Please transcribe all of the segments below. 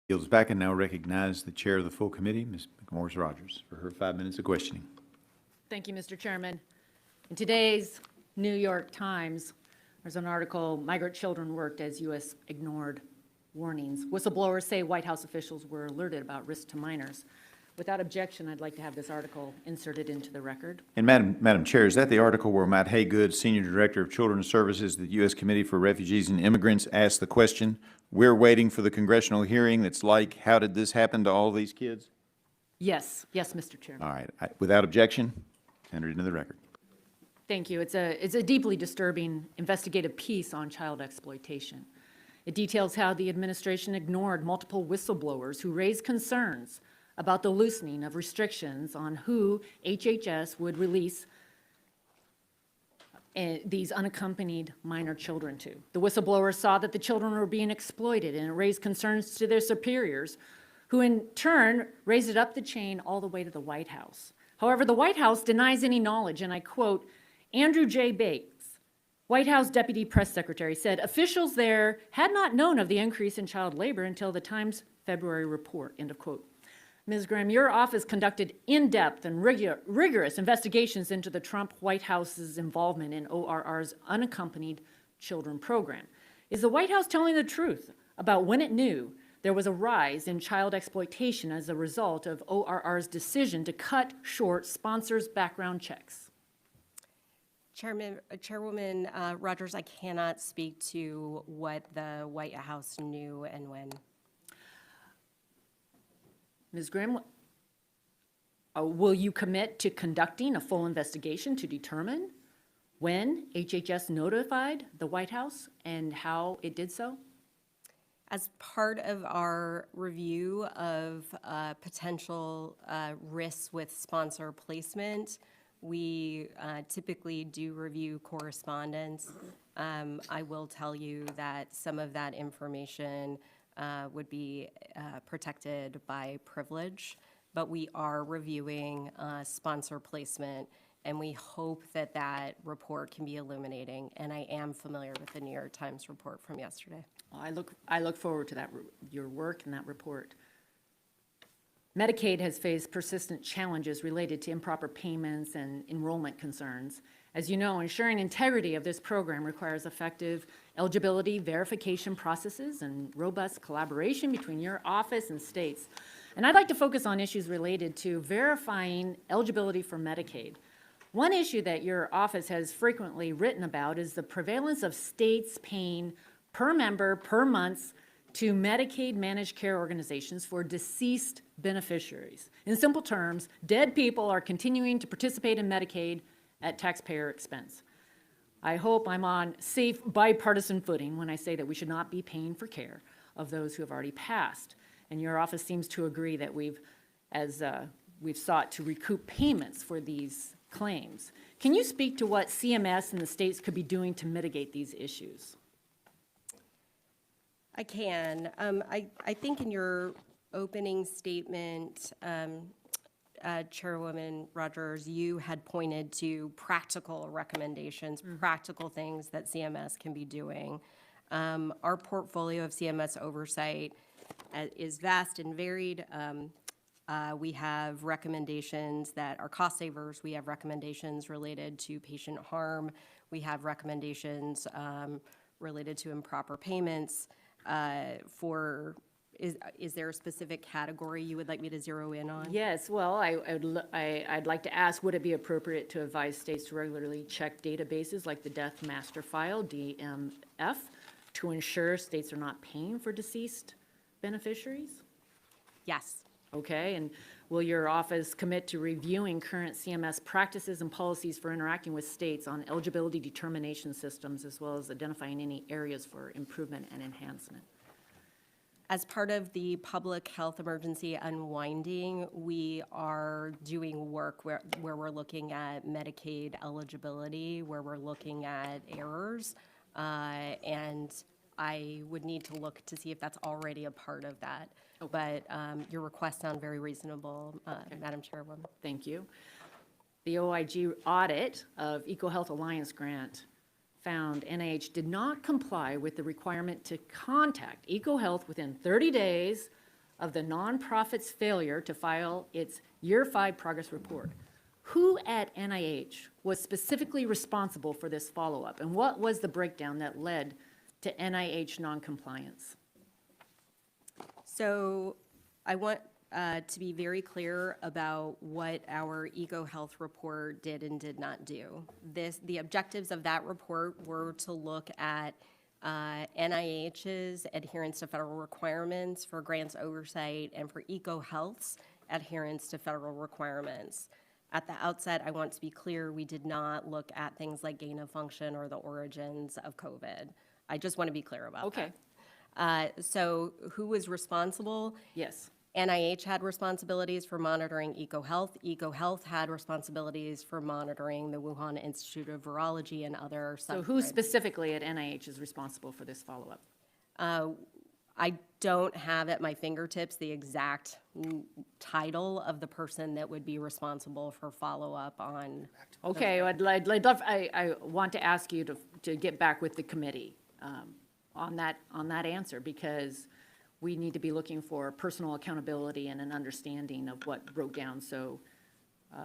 Yields back and now recognize the chair of the full committee, Ms. McMorris Rogers, for her 5 minutes of questioning. Thank you, Mr. Chairman. In today's New York Times, there's an article, Migrant Children Worked as U.S. Ignored Warnings. Whistleblowers say White House officials were alerted about risk to minors. Without objection, I'd like to have this article inserted into the record. And Madam Chair, is that the article where Matt Haygood, Senior Director of Children's Services, the U.S. Committee for Refugees and Immigrants, asked the question, we're waiting for the congressional hearing that's like, how did this happen to all these kids? Yes, Mr. Chairman. All right, without objection, enter it into the record. Thank you. It's a deeply disturbing investigative piece on child exploitation. It details how the administration ignored multiple whistleblowers who raised concerns about the loosening of restrictions on who H.H.S. would release these unaccompanied minor children to. The whistleblowers saw that the children were being exploited, and it raised concerns to their superiors, who in turn raised it up the chain all the way to the White House. However, the White House denies any knowledge, and I quote, Andrew J. Bates, White House Deputy Press Secretary, said officials there had not known of the increase in child labor until the Times February report, end of quote. Ms. Graham, your office conducted in-depth and rigorous investigations into the Trump White House's involvement in ORR's unaccompanied children program. Is the White House telling the truth about when it knew there was a rise in child exploitation as a result of ORR's decision to cut short sponsors' background checks? Chairwoman Rogers, I cannot speak to what the White House knew and when. Ms. Graham, will you commit to conducting a full investigation to determine when HHS notified the White House and how it did so? As part of our review of potential risks with sponsor placement, we typically do review correspondence. I will tell you that some of that information would be protected by privilege, but we are reviewing sponsor placement, and we hope that that report can be illuminating. And I am familiar with the New York Times report from yesterday. Well, I look forward to that, your work and that report. Medicaid has faced persistent challenges related to improper payments and enrollment concerns. As you know, ensuring integrity of this program requires effective eligibility verification processes and robust collaboration between your office and states. And I'd like to focus on issues related to verifying eligibility for Medicaid. One issue that your office has frequently written about is the prevalence of states paying per member per month to Medicaid managed care organizations for deceased beneficiaries. In simple terms, dead people are continuing to participate in Medicaid at taxpayer expense. I hope I'm on safe bipartisan footing when I say that we should not be paying for care of those who have already passed. And your office seems to agree that we've sought to recoup payments for these claims. Can you speak to what CMS and the states could be doing to mitigate these issues? I can. I think in your opening statement, Chairwoman Rogers, you had pointed to practical recommendations, practical things that CMS can be doing. Our portfolio of CMS oversight is vast and varied. We have recommendations that are cost savers. We have recommendations related to patient harm. We have recommendations related to improper payments. Is there a specific category you would like me to zero in on? Yes, well, I'd like to ask, would it be appropriate to advise states to regularly check databases like the Death Master File, DMF, to ensure states are not paying for deceased beneficiaries? Yes. Okay, and will your office commit to reviewing current CMS practices and policies for interacting with states on eligibility determination systems, as well as identifying any areas for improvement and enhancement? As part of the public health emergency unwinding, we are doing work where we're looking at Medicaid eligibility, where we're looking at errors, and I would need to look to see if that's already a part of that. Okay. But your requests sound very reasonable, okay, Madam Chairwoman. Thank you. The OIG audit of EcoHealth Alliance grant found NIH did not comply with the requirement to contact EcoHealth within 30 days of the nonprofit's failure to file its Year 5 progress report. Who at NIH was specifically responsible for this follow-up, and what was the breakdown that led to NIH noncompliance? So I want to be very clear about what our EcoHealth report did and did not do. The objectives of that report were to look at NIH's adherence to federal requirements for grants oversight and for EcoHealth's adherence to federal requirements. At the outset, I want to be clear, we did not look at things like gain of function or the origins of COVID. I just want to be clear about Okay. that. So who was responsible? Yes. NIH had responsibilities for monitoring EcoHealth. EcoHealth had responsibilities for monitoring the Wuhan Institute of Virology and other So who specifically at NIH is responsible for this follow-up? I don't have at my fingertips the exact title of the person that would be responsible for follow-up on. Okay, I'd love, I want to ask you to get back with the committee on that answer, because we need to be looking for personal accountability and an understanding of what broke down, so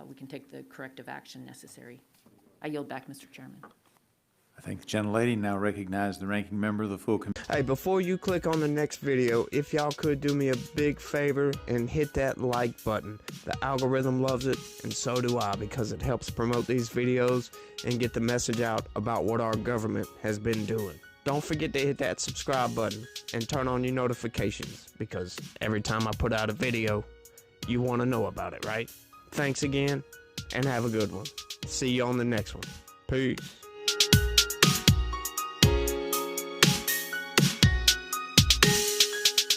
we can take the corrective action necessary. I yield back, Mr. Chairman. I thank the gentlelady. Now recognize the ranking member of the full committee. Hey, before you click on the next video, if y'all could do me a big favor and hit that like button. The algorithm loves it, and so do I, because it helps promote these videos and get the message out about what our government has been doing. Don't forget to hit that subscribe button and turn on your notifications, because every time I put out a video, you want to know about it, right? Thanks again, and have a good one. See you on the next one. Peace.